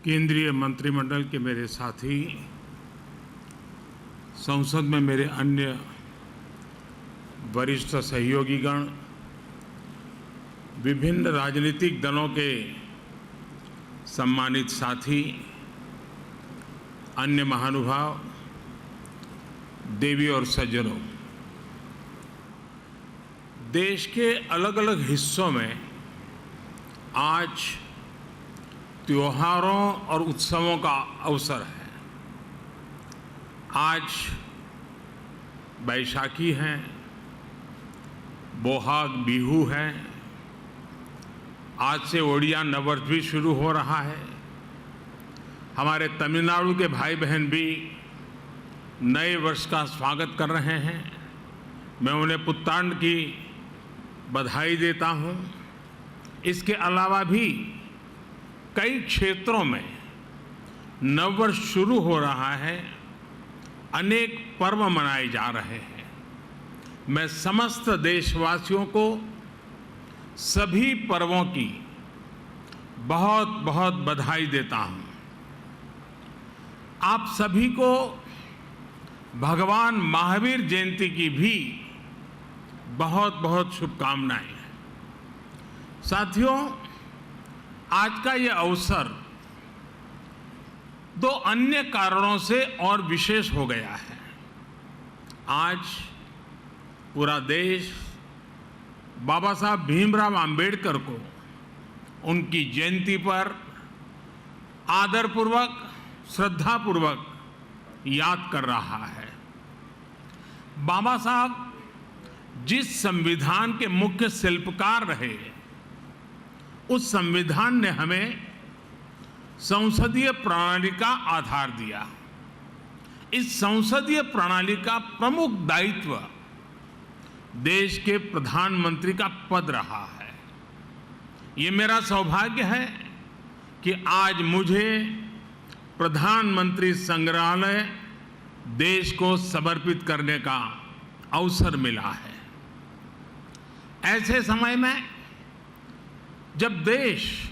केंद्रीय मंत्रिमंडल के मेरे साथी, संसद में मेरे अन्य वरिष्ठ सहयोगीगण, विभिन्न राजनीतिक दलों के सम्मानित साथी, अन्य महानुभाव, देवी और सज्जनों, देश के अलग अलग हिस्सों में आज त्योहारों और उत्सवों का अवसर है। आज बैसाखी है, बोहाग बिहू है, आज से ओडिया नववर्ष भी शुरू हो रहा है। हमारे तमिलनाडु के भाई बहन भी नए वर्ष का स्वागत कर रहे हैं। मैं उन्हें पुत्तांड की बधाई देता हूं। इसके अलावा भी कई क्षेत्रों में नववर्ष शुरू हो रहा है, अनेक पर्व मनाए जा रहे हैं। मैं समस्त देशवासियों को सभी पर्वों की बहुत बहुत बधाई देता हूं। आप सभी को भगवान महावीर जयंती की भी बहुत बहुत शुभकामनाएं। साथियों, आज का ये अवसर दो अन्य कारणों से और विशेष हो गया है। आज पूरा देश बाबा साहब भीमराव अंबेडकर को उनकी जयंती पर आदरपूर्वक, श्रद्धापूर्वक याद कर रहा है। बाबा साहब जिस संविधान के मुख्य शिल्पकार रहे, उस संविधान ने हमें संसदीय प्रणाली का आधार दिया। इस संसदीय प्रणाली का प्रमुख दायित्व देश के प्रधानमंत्री का पद रहा है। ये मेरा सौभाग्य है कि आज मुझे प्रधानमंत्री संग्रहालय देश को समर्पित करने का अवसर मिला है। ऐसे समय में जब देश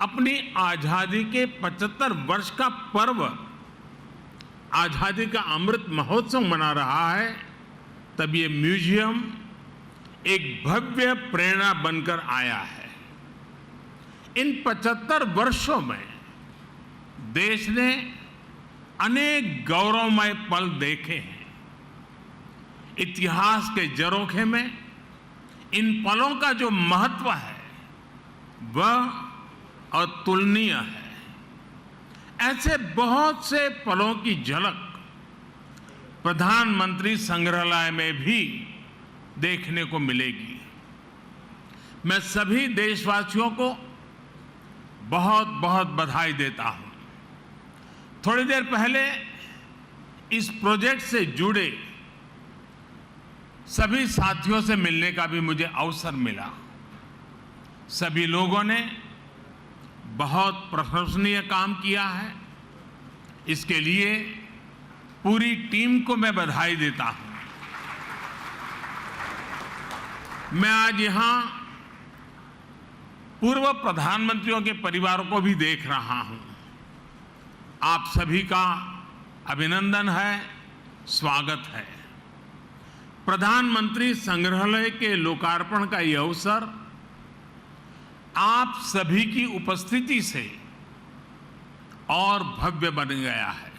अपनी आजादी के 75 वर्ष का पर्व, आजादी का अमृत महोत्सव मना रहा है, तब ये म्यूजियम एक भव्य प्रेरणा बनकर आया है। इन 75 वर्षों में देश ने अनेक गौरवमय पल देखे हैं। इतिहास के झरोखे में इन पलों का जो महत्व है वह अतुलनीय है। ऐसे बहुत से पलों की झलक प्रधानमंत्री संग्रहालय में भी देखने को मिलेगी। मैं सभी देशवासियों को बहुत बहुत बधाई देता हूं। थोड़ी देर पहले इस प्रोजेक्ट से जुड़े सभी साथियों से मिलने का भी मुझे अवसर मिला। सभी लोगों ने बहुत प्रशंसनीय काम किया है। इसके लिए पूरी टीम को मैं बधाई देता हूं। मैं आज यहां पूर्व प्रधानमंत्रियों के परिवारों को भी देख रहा हूं। आप सभी का अभिनंदन है, स्वागत है। प्रधानमंत्री संग्रहालय के लोकार्पण का यह अवसर आप सभी की उपस्थिति से और भव्य बन गया है।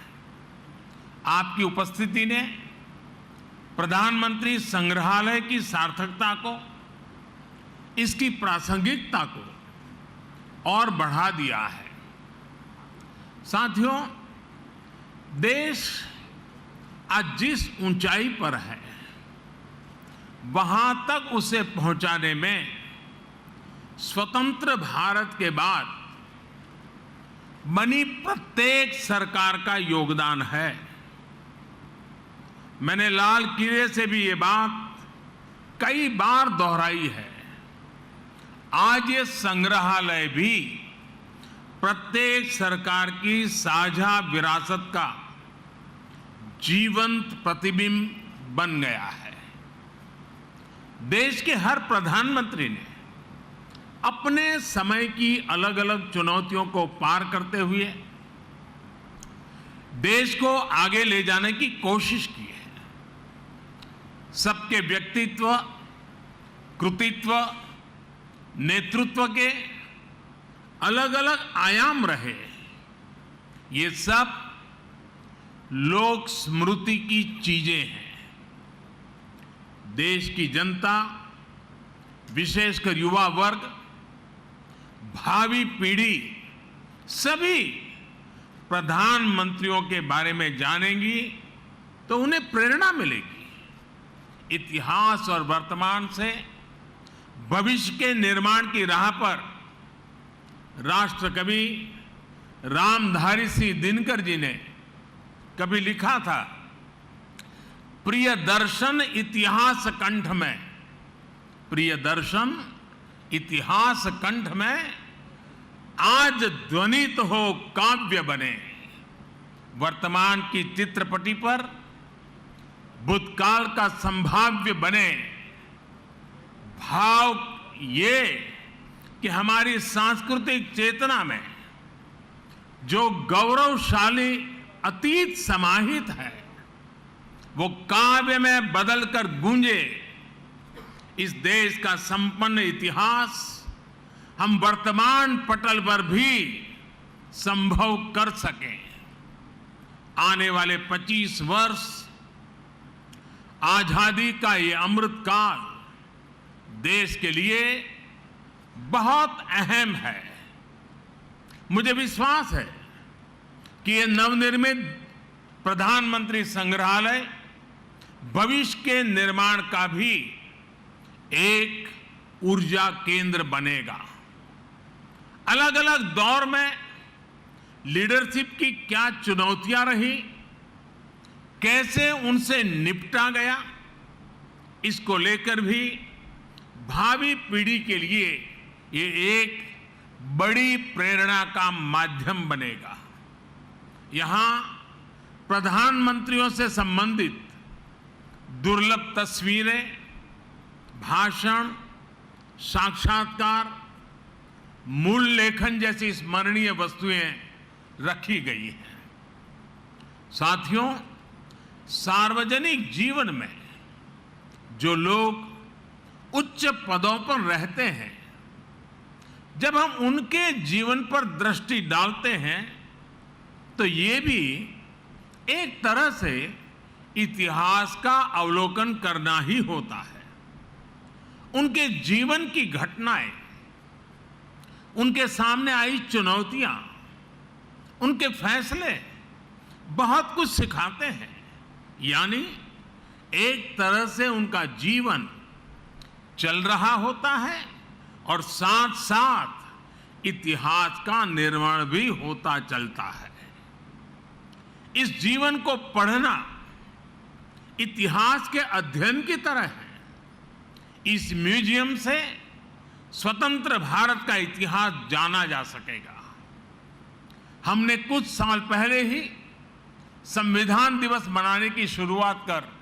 आपकी उपस्थिति ने प्रधानमंत्री संग्रहालय की सार्थकता को, इसकी प्रासंगिकता को और बढ़ा दिया है। साथियों, देश आज जिस ऊंचाई पर है, वहां तक उसे पहुंचाने में स्वतंत्र भारत के बाद बनी प्रत्येक सरकार का योगदान है। मैंने लाल किले से भी ये बात कई बार दोहराई है। आज ये संग्रहालय भी प्रत्येक सरकार की साझा विरासत का जीवंत प्रतिबिंब बन गया है। देश के हर प्रधानमंत्री ने अपने समय की अलग अलग चुनौतियों को पार करते हुए देश को आगे ले जाने की कोशिश की है। सबके व्यक्तित्व, कृतित्व, नेतृत्व के अलग अलग आयाम रहे। ये सब लोक स्मृति की चीजें हैं। देश की जनता, विशेषकर युवा वर्ग, भावी पीढ़ी सभी प्रधानमंत्रियों के बारे में जानेंगी तो उन्हें प्रेरणा मिलेगी। इतिहास और वर्तमान से भविष्य के निर्माण की राह पर राष्ट्रकवि रामधारी सिंह दिनकर जी ने कभी लिखा था, प्रिय दर्शन इतिहास कंठ में, प्रिय दर्शन इतिहास कंठ में, आज ध्वनित हो काव्य बने। वर्तमान की चित्रपटी पर भूतकाल का संभाव्य बने। भाव ये कि हमारी सांस्कृतिक चेतना में जो गौरवशाली अतीत समाहित है वो काव्य में बदलकर गूंजे। इस देश का संपन्न इतिहास हम वर्तमान पटल पर भी संभव कर सकें। आने वाले 25 वर्ष आजादी का ये अमृत काल देश के लिए बहुत अहम है। मुझे विश्वास है कि ये नवनिर्मित प्रधानमंत्री संग्रहालय भविष्य के निर्माण का भी एक ऊर्जा केंद्र बनेगा। अलग अलग दौर में लीडरशिप की क्या चुनौतियां रही, कैसे उनसे निपटा गया, इसको लेकर भी भावी पीढ़ी के लिए ये एक बड़ी प्रेरणा का माध्यम बनेगा। यहां प्रधानमंत्रियों से संबंधित दुर्लभ तस्वीरें, भाषण, साक्षात्कार, मूल लेखन जैसी स्मरणीय वस्तुएं रखी गई हैं। साथियों, सार्वजनिक जीवन में जो लोग उच्च पदों पर रहते हैं, जब हम उनके जीवन पर दृष्टि डालते हैं तो ये भी एक तरह से इतिहास का अवलोकन करना ही होता है। उनके जीवन की घटनाएं, उनके सामने आई चुनौतियां, उनके फैसले बहुत कुछ सिखाते हैं। यानी एक तरह से उनका जीवन चल रहा होता है और साथ साथ इतिहास का निर्माण भी होता चलता है। इस जीवन को पढ़ना इतिहास के अध्ययन की तरह है। इस म्यूजियम से स्वतंत्र भारत का इतिहास जाना जा सकेगा। हमने कुछ साल पहले ही संविधान दिवस मनाने की शुरुआत कर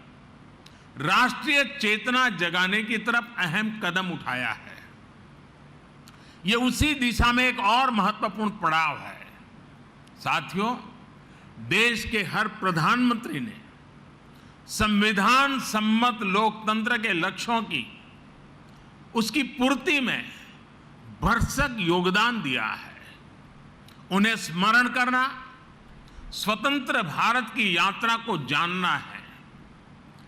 राष्ट्रीय चेतना जगाने की तरफ अहम कदम उठाया है। यह उसी दिशा में एक और महत्वपूर्ण पड़ाव है। साथियों, देश के हर प्रधानमंत्री ने संविधान सम्मत लोकतंत्र के लक्ष्यों की, उसकी पूर्ति में भरसक योगदान दिया है। उन्हें स्मरण करना, स्वतंत्र भारत की यात्रा को जानना है।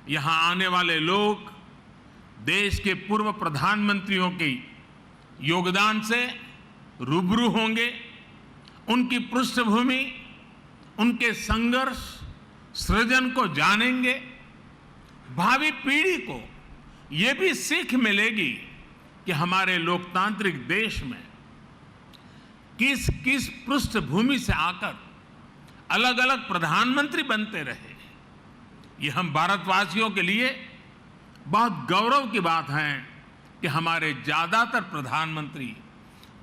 यहां आने वाले लोग देश के पूर्व प्रधानमंत्रियों के योगदान से रूबरू होंगे। उनकी पृष्ठभूमि, उनके संघर्ष, सृजन को जानेंगे। भावी पीढ़ी को यह भी सीख मिलेगी कि हमारे लोकतांत्रिक देश में किस किस पृष्ठभूमि से आकर अलग अलग प्रधानमंत्री बनते रहे। ये हम भारतवासियों के लिए बहुत गौरव की बात है कि हमारे ज्यादातर प्रधानमंत्री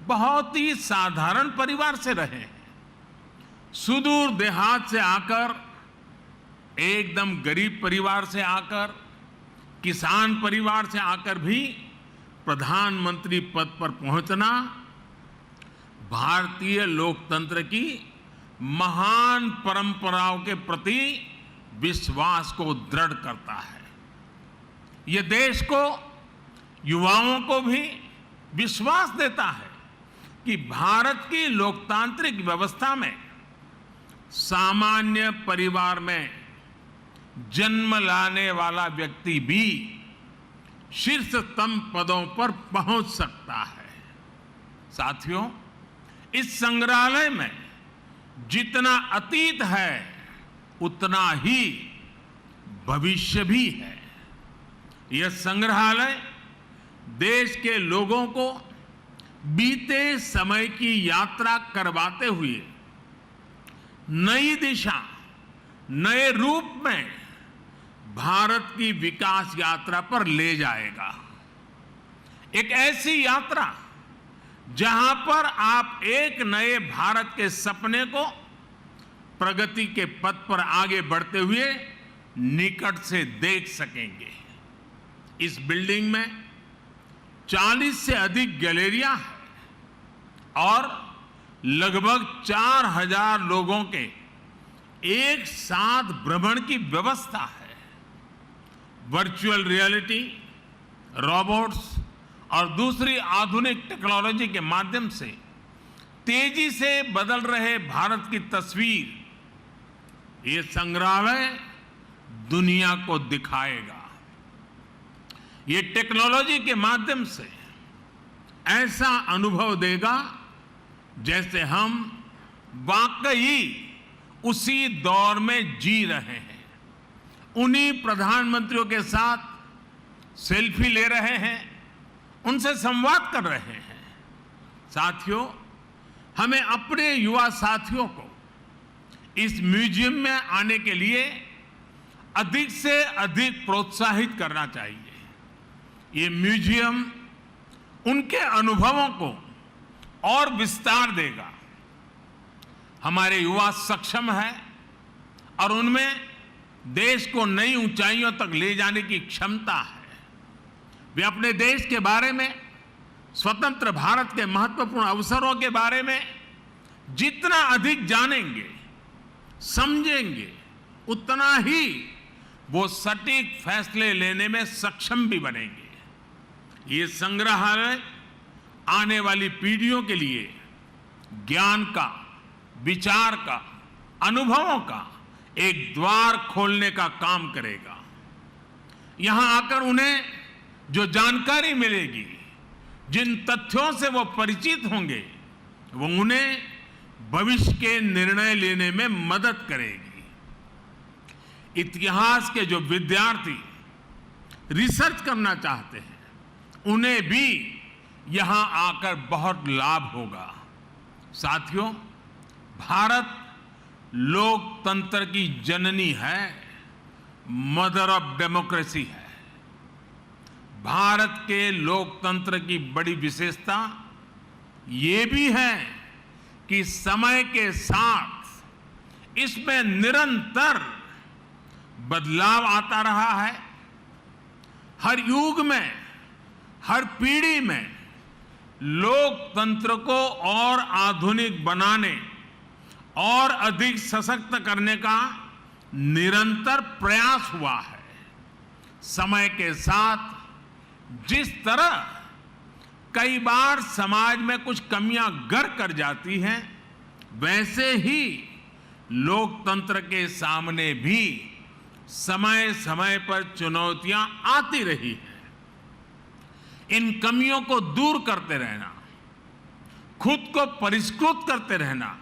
बहुत ही साधारण परिवार से रहे हैं। सुदूर देहात से आकर, एकदम गरीब परिवार से आकर, किसान परिवार से आकर भी प्रधानमंत्री पद पर पहुंचना भारतीय लोकतंत्र की महान परंपराओं के प्रति विश्वास को दृढ़ करता है। ये देश को, युवाओं को भी विश्वास देता है कि भारत की लोकतांत्रिक व्यवस्था में सामान्य परिवार में जन्म लाने वाला व्यक्ति भी शीर्षतम पदों पर पहुंच सकता है। साथियों, इस संग्रहालय में जितना अतीत है उतना ही भविष्य भी है। यह संग्रहालय देश के लोगों को बीते समय की यात्रा करवाते हुए नई दिशा, नए रूप में भारत की विकास यात्रा पर ले जाएगा। एक ऐसी यात्रा जहां पर आप एक नए भारत के सपने को प्रगति के पथ पर आगे बढ़ते हुए निकट से देख सकेंगे। इस बिल्डिंग में 40 से अधिक गैलरियां हैं और लगभग 4000 लोगों के एक साथ भ्रमण की व्यवस्था है। वर्चुअल रियलिटी, रोबोट्स और दूसरी आधुनिक टेक्नोलॉजी के माध्यम से तेजी से बदल रहे भारत की तस्वीर ये संग्रहालय दुनिया को दिखाएगा। ये टेक्नोलॉजी के माध्यम से ऐसा अनुभव देगा जैसे हम वाकई उसी दौर में जी रहे हैं। उन्हीं प्रधानमंत्रियों के साथ सेल्फी ले रहे हैं, उनसे संवाद कर रहे हैं। साथियों, हमें अपने युवा साथियों को इस म्यूजियम में आने के लिए अधिक से अधिक प्रोत्साहित करना चाहिए। ये म्यूजियम उनके अनुभवों को और विस्तार देगा। हमारे युवा सक्षम है और उनमें देश को नई ऊंचाइयों तक ले जाने की क्षमता है। वे अपने देश के बारे में, स्वतंत्र भारत के महत्वपूर्ण अवसरों के बारे में जितना अधिक जानेंगे, समझेंगे, उतना ही वो सटीक फैसले लेने में सक्षम भी बनेंगे। ये संग्रहालय आने वाली पीढ़ियों के लिए ज्ञान का, विचार का, अनुभवों का एक द्वार खोलने का काम करेगा। यहां आकर उन्हें जो जानकारी मिलेगी, जिन तथ्यों से वो परिचित होंगे, वो उन्हें भविष्य के निर्णय लेने में मदद करेगी। इतिहास के जो विद्यार्थी रिसर्च करना चाहते हैं, उन्हें भी यहां आकर बहुत लाभ होगा। साथियों, भारत लोकतंत्र की जननी है, मदर ऑफ डेमोक्रेसी है। भारत के लोकतंत्र की बड़ी विशेषता ये भी है कि समय के साथ इसमें निरंतर बदलाव आता रहा है। हर युग में, हर पीढ़ी में लोकतंत्र को और आधुनिक बनाने और अधिक सशक्त करने का निरंतर प्रयास हुआ है। समय के साथ जिस तरह कई बार समाज में कुछ कमियां गर कर जाती हैं, वैसे ही लोकतंत्र के सामने भी समय समय पर चुनौतियां आती रही हैं। इन कमियों को दूर करते रहना, खुद को परिष्कृत करते रहना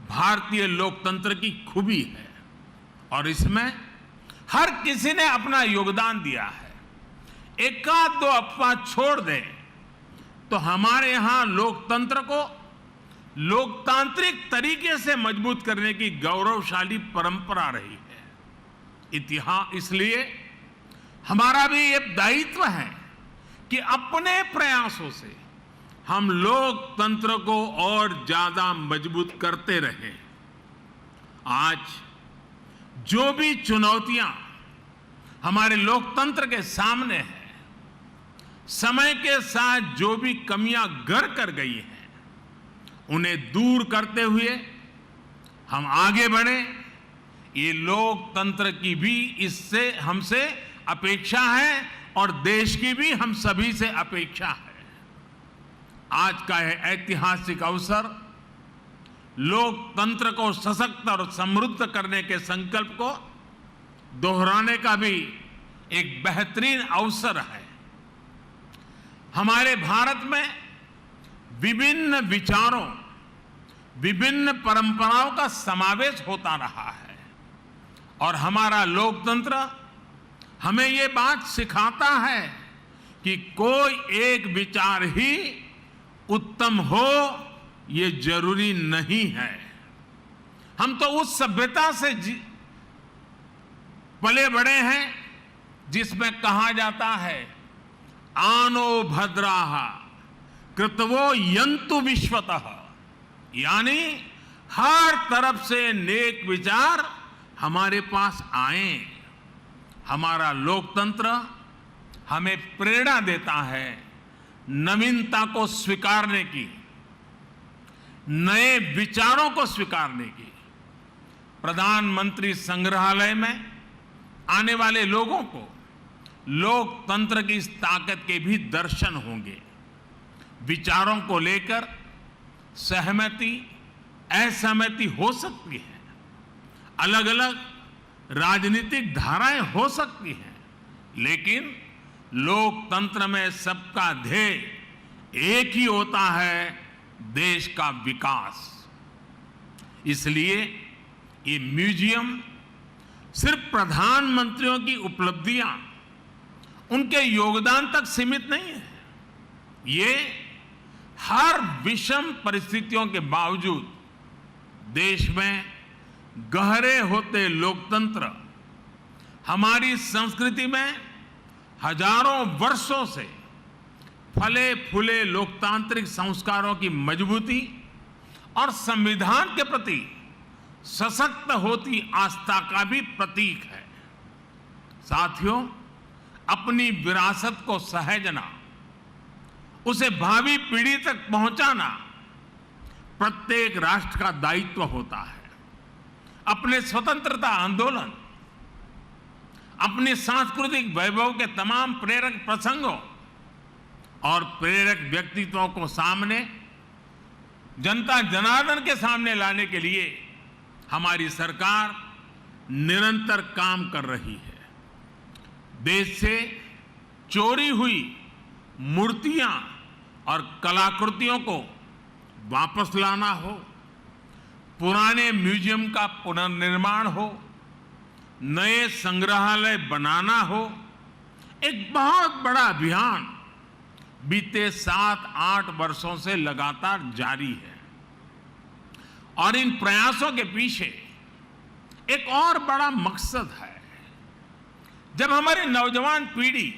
भारतीय लोकतंत्र की खूबी है और इसमें हर किसी ने अपना योगदान दिया है। एकाध दो अफवाह छोड़ दें तो हमारे यहां लोकतंत्र को लोकतांत्रिक तरीके से मजबूत करने की गौरवशाली परंपरा रही है। इतिहास, इसलिए हमारा भी ये दायित्व है कि अपने प्रयासों से हम लोकतंत्र को और ज्यादा मजबूत करते रहें। आज जो भी चुनौतियां हमारे लोकतंत्र के सामने हैं, समय के साथ जो भी कमियां घर कर गई हैं, उन्हें दूर करते हुए हम आगे बढ़े। ये लोकतंत्र की भी इससे हमसे अपेक्षा है और देश की भी हम सभी से अपेक्षा है। आज का यह ऐतिहासिक अवसर लोकतंत्र को सशक्त और समृद्ध करने के संकल्प को दोहराने का भी एक बेहतरीन अवसर है। हमारे भारत में विभिन्न विचारों, विभिन्न परंपराओं का समावेश होता रहा है और हमारा लोकतंत्र हमें ये बात सिखाता है कि कोई एक विचार ही उत्तम हो ये जरूरी नहीं है। हम तो उस सभ्यता से पले बड़े हैं जिसमें कहा जाता है आनो भद्राः कृतवो यन्तु विश्वतः, यानी हर तरफ से नेक विचार हमारे पास आए। हमारा लोकतंत्र हमें प्रेरणा देता है नवीनता को स्वीकारने की, नए विचारों को स्वीकारने की। प्रधानमंत्री संग्रहालय में आने वाले लोगों को लोकतंत्र की इस ताकत के भी दर्शन होंगे। विचारों को लेकर सहमति, असहमति हो सकती है, अलग अलग राजनीतिक धाराएं हो सकती हैं, लेकिन लोकतंत्र में सबका ध्येय एक ही होता है, देश का विकास। इसलिए ये म्यूजियम सिर्फ प्रधानमंत्रियों की उपलब्धियां, उनके योगदान तक सीमित नहीं है। ये हर विषम परिस्थितियों के बावजूद देश में गहरे होते लोकतंत्र, हमारी संस्कृति में हजारों वर्षों से फले फूले लोकतांत्रिक संस्कारों की मजबूती और संविधान के प्रति सशक्त होती आस्था का भी प्रतीक है। साथियों, अपनी विरासत को सहेजना, उसे भावी पीढ़ी तक पहुंचाना प्रत्येक राष्ट्र का दायित्व होता है। अपने स्वतंत्रता आंदोलन, अपने सांस्कृतिक वैभव के तमाम प्रेरक प्रसंगों और प्रेरक व्यक्तित्वों को सामने, जनता जनार्दन के सामने लाने के लिए हमारी सरकार निरंतर काम कर रही है। देश से चोरी हुई मूर्तियां और कलाकृतियों को वापस लाना हो, पुराने म्यूजियम का पुनर्निर्माण हो, नए संग्रहालय बनाना हो, एक बहुत बड़ा अभियान बीते 7-8 वर्षों से लगातार जारी है। और इन प्रयासों के पीछे एक और बड़ा मकसद है। जब हमारी नौजवान पीढ़ी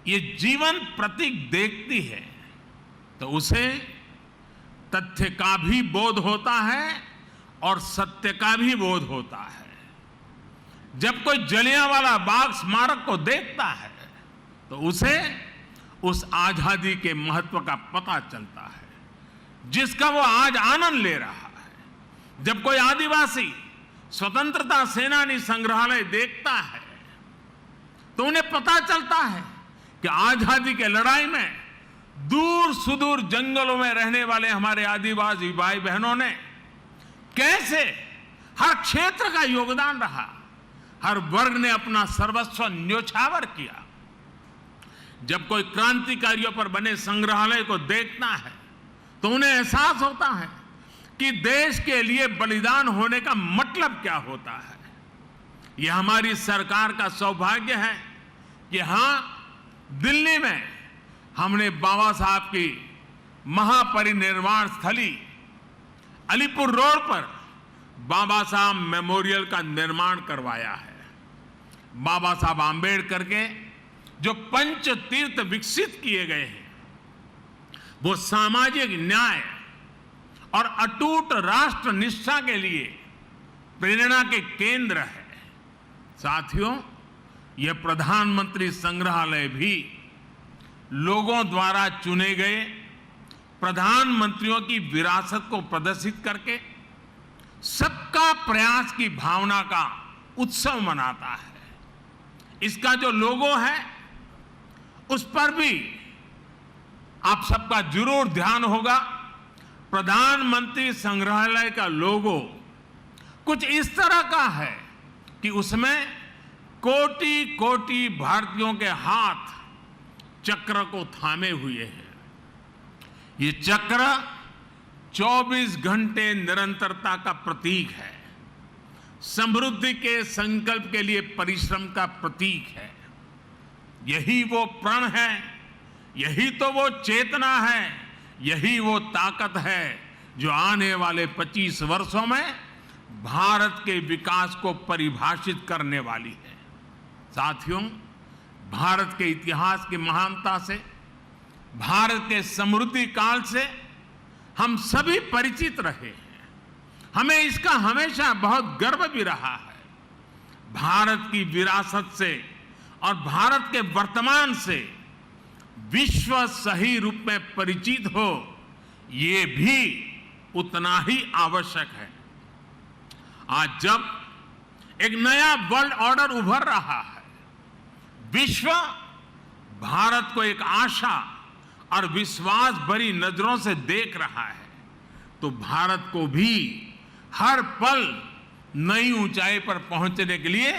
ये जीवन प्रतीक देखती है तो उसे तथ्य का भी बोध होता है और सत्य का भी बोध होता है। जब कोई जलियांवाला बाग स्मारक को देखता है तो उसे उस आजादी के महत्व का पता चलता है जिसका वो आज आनंद ले रहा है। जब कोई आदिवासी स्वतंत्रता सेनानी संग्रहालय देखता है तो उन्हें पता चलता है कि आजादी के लड़ाई में दूर सुदूर जंगलों में रहने वाले हमारे आदिवासी भाई बहनों ने कैसे हर क्षेत्र का योगदान रहा, हर वर्ग ने अपना सर्वस्व न्योछावर किया। जब कोई क्रांतिकारियों पर बने संग्रहालय को देखता है तो उन्हें एहसास होता है कि देश के लिए बलिदान होने का मतलब क्या होता है। यह हमारी सरकार का सौभाग्य है कि हां, दिल्ली में हमने बाबा साहब की महापरिनिर्वाण स्थली अलीपुर रोड पर बाबा साहब मेमोरियल का निर्माण करवाया है। बाबा साहब आंबेडकर के जो पंच तीर्थ विकसित किए गए हैं वो सामाजिक न्याय और अटूट राष्ट्र निष्ठा के लिए प्रेरणा के केंद्र है। साथियों, यह प्रधानमंत्री संग्रहालय भी लोगों द्वारा चुने गए प्रधानमंत्रियों की विरासत को प्रदर्शित करके सबका प्रयास की भावना का उत्सव मनाता है। इसका जो लोगो है उस पर भी आप सबका जरूर ध्यान होगा। प्रधानमंत्री संग्रहालय का लोगो कुछ इस तरह का है कि उसमें कोटि कोटि भारतीयों के हाथ चक्र को थामे हुए हैं। ये चक्र 24 घंटे निरंतरता का प्रतीक है, समृद्धि के संकल्प के लिए परिश्रम का प्रतीक है। यही वो प्रण है, यही तो वो चेतना है, यही वो ताकत है जो आने वाले 25 वर्षों में भारत के विकास को परिभाषित करने वाली है। साथियों, भारत के इतिहास की महानता से, भारत के समृद्धि काल से हम सभी परिचित रहे हैं। हमें इसका हमेशा बहुत गर्व भी रहा है। भारत की विरासत से और भारत के वर्तमान से विश्व सही रूप में परिचित हो, ये भी उतना ही आवश्यक है। आज जब एक नया वर्ल्ड ऑर्डर उभर रहा है, विश्व भारत को एक आशा और विश्वास भरी नजरों से देख रहा है, तो भारत को भी हर पल नई ऊंचाई पर पहुंचने के लिए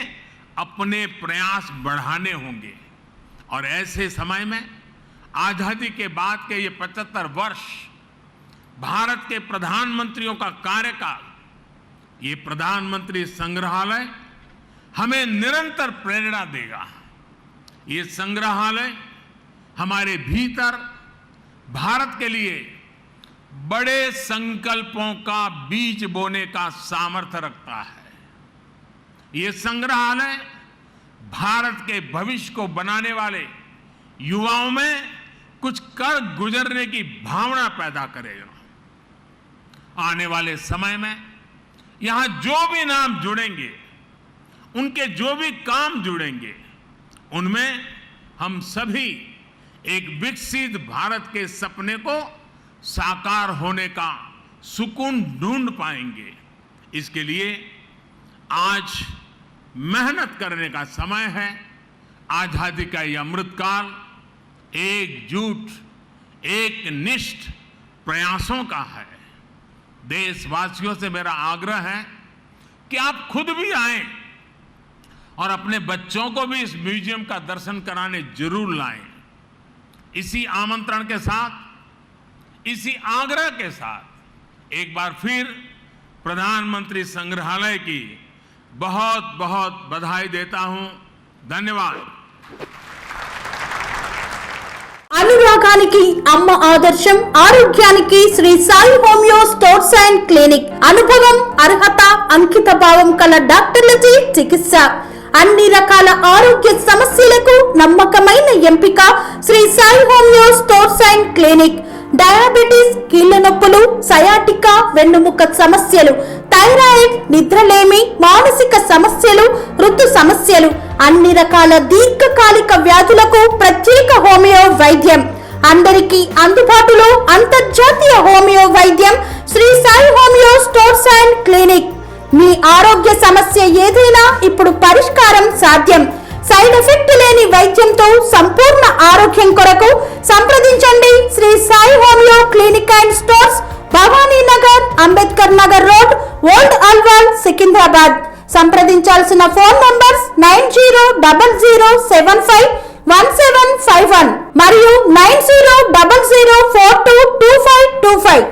अपने प्रयास बढ़ाने होंगे। और ऐसे समय में आजादी के बाद के ये 75 वर्ष भारत के प्रधानमंत्रियों का कार्यकाल, ये प्रधानमंत्री संग्रहालय हमें निरंतर प्रेरणा देगा। ये संग्रहालय हमारे भीतर भारत के लिए बड़े संकल्पों का बीज बोने का सामर्थ्य रखता है। ये संग्रहालय भारत के भविष्य को बनाने वाले युवाओं में कुछ कर गुजरने की भावना पैदा करेगा। आने वाले समय में यहां जो भी नाम जुड़ेंगे, उनके जो भी काम जुड़ेंगे, उनमें हम सभी एक विकसित भारत के सपने को साकार होने का सुकून ढूंढ पाएंगे। इसके लिए आज मेहनत करने का समय है। आजादी का ये अमृतकाल एकजुट, एक निष्ठ प्रयासों का है। देशवासियों से मेरा आग्रह है कि आप खुद भी आएं और अपने बच्चों को भी इस म्यूजियम का दर्शन कराने जरूर लाएं। इसी आमंत्रण के साथ, इसी आग्रह के साथ एक बार फिर प्रधानमंत्री संग्रहालय की बहुत बहुत बधाई देता हूं। धन्यवाद। అనురాగానికి అమ్మ ఆదర్శం, ఆరోగ్యానికి Shri Sai homeo stores and clinic. అనుభవం, అర్హత, అంకిత భావం కల డాక్టర్లచే చికిత్స. అన్ని రకాల ఆరోగ్య సమస్యలకు నమ్మకమైన ఎంపిక Shri Sai homeo stores and clinic. Diabetes, కీళ్ల నొప్పులు, సయాటికా, వెన్నుముక సమస్యలు, థైరాయిడ్, నిద్రలేమి, మానసిక సమస్యలు, ఋతు సమస్యలు, అన్ని రకాల దీర్ఘకాలిక వ్యాధులకు ప్రత్యేక హోమియో వైద్యం. అందరికీ అందుబాటులో అంతర్జాతీయ హోమియో వైద్యం Shri Sai homeo stores and clinic. మీ ఆరోగ్య సమస్య ఏదైనా ఇప్పుడు పరిష్కారం సాధ్యం. సైడ్ ఎఫెక్ట్ లేని వైద్యంతో సంపూర్ణ ఆరోగ్యం కొరకు సంప్రదించండి Shri Sai homeo clinic and stores, Bhavani Nagar, Ambedkar Nagar road, old Alwal, Secunderabad. సంప్రదించాల్సిన ఫోన్ నంబర్స్ 9000751751 మరియు 9000422525.